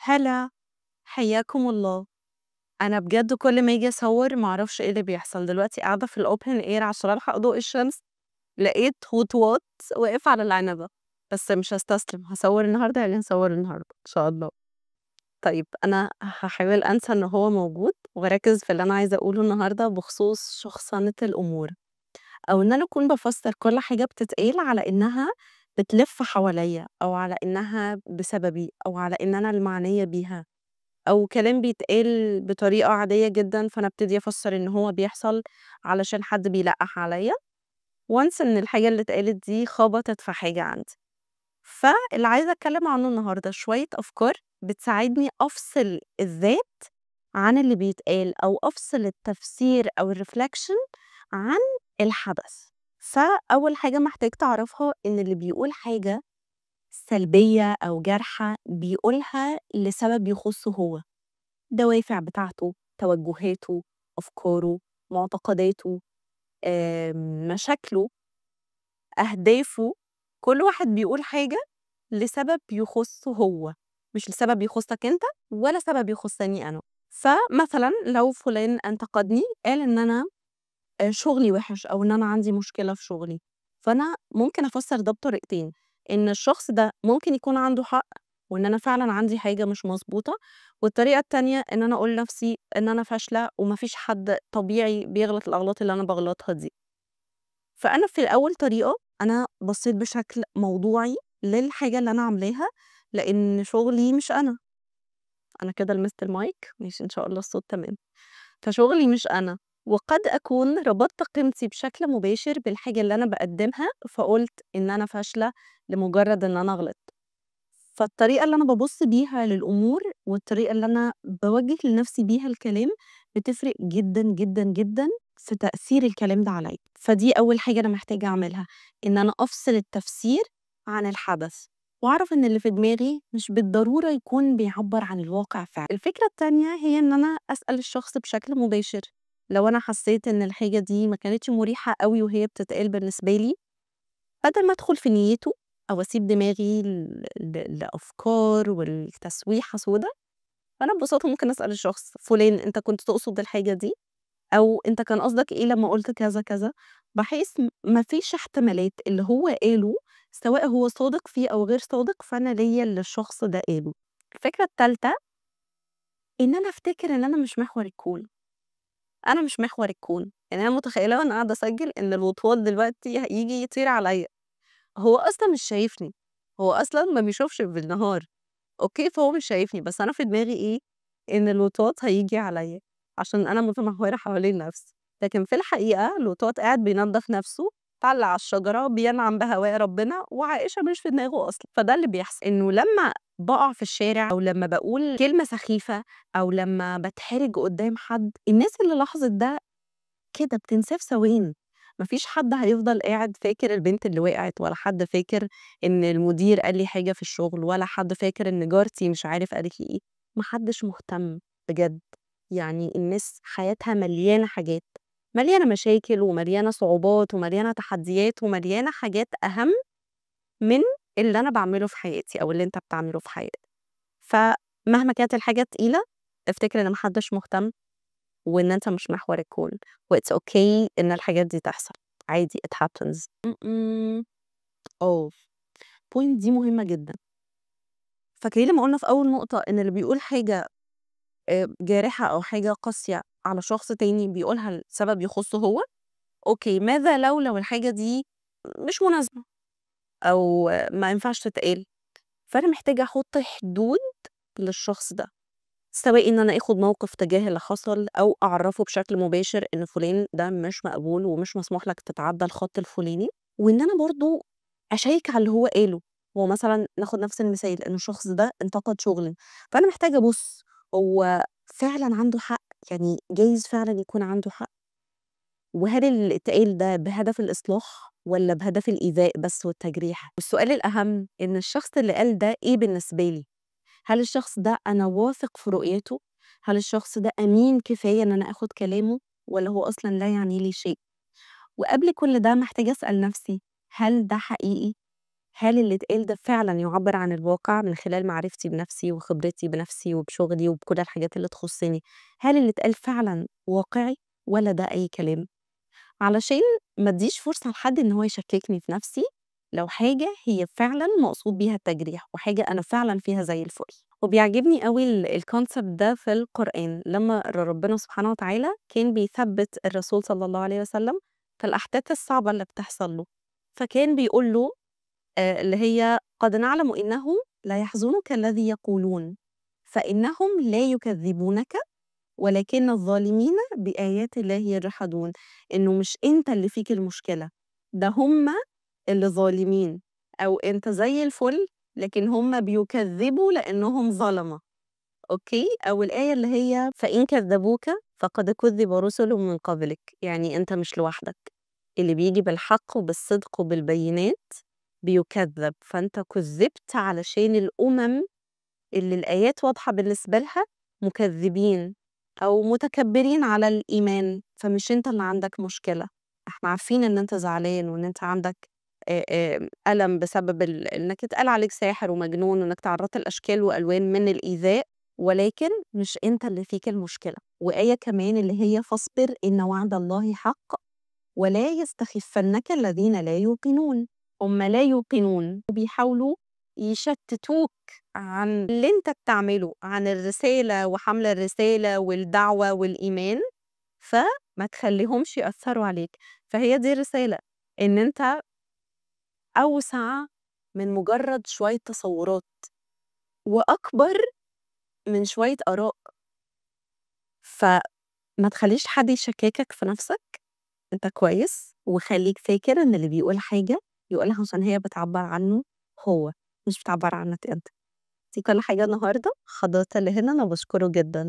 هلا، حياكم الله. أنا بجد كل ما أجي أصور معرفش إيه اللي بيحصل. دلوقتي قاعدة في الأوبن إير عشان ألحق ضوء الشمس، لقيت هوتوات واقف على العنبة. بس مش هستسلم، هصور النهاردة يعني هصور النهاردة إن شاء الله. طيب أنا هحاول أنسى إن هو موجود وأركز في اللي أنا عايزة أقوله النهاردة بخصوص شخصنة الأمور، أو إن أنا أكون بفسر كل حاجة بتتقال على إنها بتلف حواليا، أو على إنها بسببي، أو على إن أنا المعنية بيها، أو كلام بيتقال بطريقة عادية جدًا، فأنا ابتدي أفسّر إن هو بيحصل علشان حد بيلقّح عليَّ، وأنسى إن الحاجة اللي اتقالت دي خبطت في حاجة عندي. فاللي عايزة أتكلّم عنه النهارده شوية أفكار بتساعدني أفصل الذات عن اللي بيتقال، أو أفصل التفسير أو الreflection عن الحدث. فأول حاجة محتاج تعرفها إن اللي بيقول حاجة سلبية أو جارحة بيقولها لسبب يخُصّه هو. الدوافع بتاعته، توجُّهاته، أفكاره، معتقداته، مشاكله، أهدافه، كل واحد بيقول حاجة لسبب يخُصّه هو، مش لسبب يخُصّك أنت ولا سبب يخُصّني أنا. فمثلًا لو فُلان انتقدني، قال إن أنا شُغلي وِحِش أو إن أنا عندي مشكلة في شُغلي، فأنا ممكن أفسّر ده بطريقتين، إن الشخص ده ممكن يكون عنده حق وإن أنا فعلًا عندي حاجة مش مضبوطة، والطريقة التانية إن أنا أقول لنفسي إن أنا فاشلة وما فيش حد طبيعي بيغلط الأغلاط اللي أنا باغلطها دي. فأنا في الأول طريقة أنا بصّيت بشكل موضوعي للحاجة اللي أنا عاملاها، لإن شُغلي مش أنا. أنا كده لمست المايك؟ ماشي إن شاء الله الصوت تمام. فشغلي مش أنا، وقد أكون ربطت قيمتي بشكل مباشر بالحاجة اللي أنا باقدّمها، فقُلت إن أنا فاشلة لمجرد إن أنا غلطت. فالطريقة اللي أنا بابُص بيها للأمور، والطريقة اللي أنا باوجّه لنفسي بيها الكلام، بتفرق جدًا، جدًا، جدًا في تأثير الكلام ده عليّا. فدي أول حاجة أنا محتاجة أعملها، إن أنا أفصل التفسير عن الحدث، وأعرف إن اللي في دماغي مش بالضرورة يكون بيعبّر عن الواقع فعلًا. الفكرة التانية هي إن أنا أسأل الشخص بشكل مباشر، لو أنا حسيت إن الحاجة دي ما كانتش مُريحة أوي وهي بتتقال بالنسبة لي، بدل ما أدخل في نيّته أو أسيب دماغي لأفكار ولتسويحة سودا، فأنا ببساطة ممكن أسأل الشخص: فُلان أنت كنت تقصد الحاجة دي؟ أو أنت كان قصدك إيه لمّا قُلت كذا، كذا؟ بحيث ما فيش احتمالات اللي هو قاله سواء هو صادق فيه أو غير صادق، فأنا ليّا اللي الشخص ده قاله. الفكرة التالتة إن أنا أفتكر إن أنا مش محور الكون، أنا مش محور الكون. يعني أنا متخيلة وأنا قاعدة أسجّل إن الوطواط دلوقتي هييجي يطير عليّا. هو أصلًا مش شايفني، هو أصلًا ما بيشوفش بالنهار، أوكي، فهو مش شايفني، بس أنا في دماغي إيه، إن الوطواط هييجي عليّا، عشان أنا متمحورة حوالين نفسي، لكن في الحقيقة الوطواط قاعد بينضّف نفسه، اتعلّق على الشجرة، بينعم بهواء ربنا، وعائشة مش في دماغه أصلًا. فده اللي بيحصل، إنه لمّا باقع في الشارع أو لمّا باقول كلمة سخيفة أو لمّا باتحرج قدّام حد، الناس اللي لاحظت ده كده بتنساه في ثواني. ما فيش حد هيفضل قاعد فاكر البنت اللي وقعت، ولا حد فاكر إن المدير قال لي حاجة في الشغل، ولا حد فاكر إن جارتي مش عارف قالت لي إيه. ما حدش مهتم بجد. يعني الناس حياتها مليانة حاجات، مليانة مشاكل ومليانة صعوبات ومليانة تحديات ومليانة حاجات أهم من اللي أنا باعمله في حياتي أو اللي أنت بتعمله في حياتك. فمهما كانت الحاجة تقيلة، افتكر إن ما حدش مهتم وإن أنت مش محور الكون، وit's okay إن الحاجات دي تحصل، عادي it happens. آه، point دي مهمة جدًا. فاكرين لمّا قُلنا في أول نقطة إن اللي بيقول حاجة جارحة أو حاجة قاسية على شخص تاني بيقولها لسبب يخُصّه هو؟ أوكي، ماذا لو الحاجة دي مش مناسبة أو ما ينفعش تتقال؟ فأنا محتاجة أحُط حدود للشخص ده. سواء إن أنا آخُد موقِف تجاه اللي حصل أو أعرّفه بشكل مباشر إن فُلان ده مش مقبول ومش مسموح لك تتعدّى الخط الفُلاني، وإن أنا برضه أشيّك على اللي هو قاله. هو مثلًا ناخُد نفس المثال، إن الشخص ده انتقد شُغلي، فأنا محتاجة أبُص هو فعلًا عنده حق، يعني جايز فعلًا يكون عنده حق، وهل اللي اتقال ده بهدف الإصلاح والّا بهدف الإيذاء بس والتجريح؟ والسؤال الأهم إن الشخص اللي قال ده إيه بالنسبة لي؟ هل الشخص ده أنا واثق في رؤيته؟ هل الشخص ده أمين كفاية إن أنا آخُد كلامه والّا هو أصلًا لا يعني لي شيء؟ وقبل كل ده محتاجة أسأل نفسي، هل ده حقيقي؟ هل اللي اتقال ده فعلًا يعبّر عن الواقع من خلال معرفتي بنفسي وخبرتي بنفسي وبشغلي وبكل الحاجات اللي تخصني، هل اللي اتقال فعلًا واقعي والّا ده أي كلام؟ علشان ما ادّيش فرصة لحد إن هو يشكّكني في نفسي، لو حاجة هي فعلًا مقصود بيها التجريح وحاجة أنا فعلًا فيها زي الفل. وبيعجبني أوي الconcept ده في القرآن، لمّا ربنا سبحانه وتعالى كان بيثبّت الرسول صلى الله عليه وسلم في الأحداث الصعبة اللي بتحصل له، فكان بيقول له اللي هي "قد نعلم إنه لا يحزنك الذي يقولون، فإنهم لا يكذبونك ولكن الظالمين بآيات الله يجحدون." إنه مش أنت اللي فيك المشكلة، ده هُم اللي ظالمين، أو أنت زي الفل لكن هُم بيكذبوا لإنهم ظلمة، أوكي؟ أو الآية اللي هي "فإن كذبوك فقد كُذِّب رُسُلٌ من قبلك." يعني أنت مش لوحدك، اللي بييجي بالحق وبالصدق وبالبينات بيُكذّب، فأنت كُذِّبت علشان الأمم اللي الآيات واضحة بالنسبة لها مكذّبين أو متكبّرين على الإيمان، فمش أنت اللي عندك مشكلة، إحنا عارفين إن أنت زعلان وإن أنت عندك ألم بسبب إنّك اتقال عليك ساحر ومجنون وإنّك تعرّضت لأشكال وألوان من الإيذاء، ولكن مش أنت اللي فيك المشكلة. وآية كمان اللي هي "فاصبر إن وعد الله حق ولا يستخفنك الذين لا يوقنون." هم لا يوقنون وبيحاولوا يشتتوك عن اللي أنت بتعمله، عن الرسالة وحمل الرسالة والدعوة والإيمان، فما تخلّيهمش يأثّروا عليك. فهي دي الرسالة، إن أنت أوسع من مجرد شوية تصورات، وأكبر من شوية آراء، فما تخلّيش حد يشكّكك في نَفْسك. أنت كويس، وخلّيك فاكر إن اللي بيقول حاجة بيقولها عشان هي بتعبّر عنه هو، مش بتعبّر عنك أنت. دي كل حاجة النهارده، حضرتك اللي هنا أنا باشكره جدًا.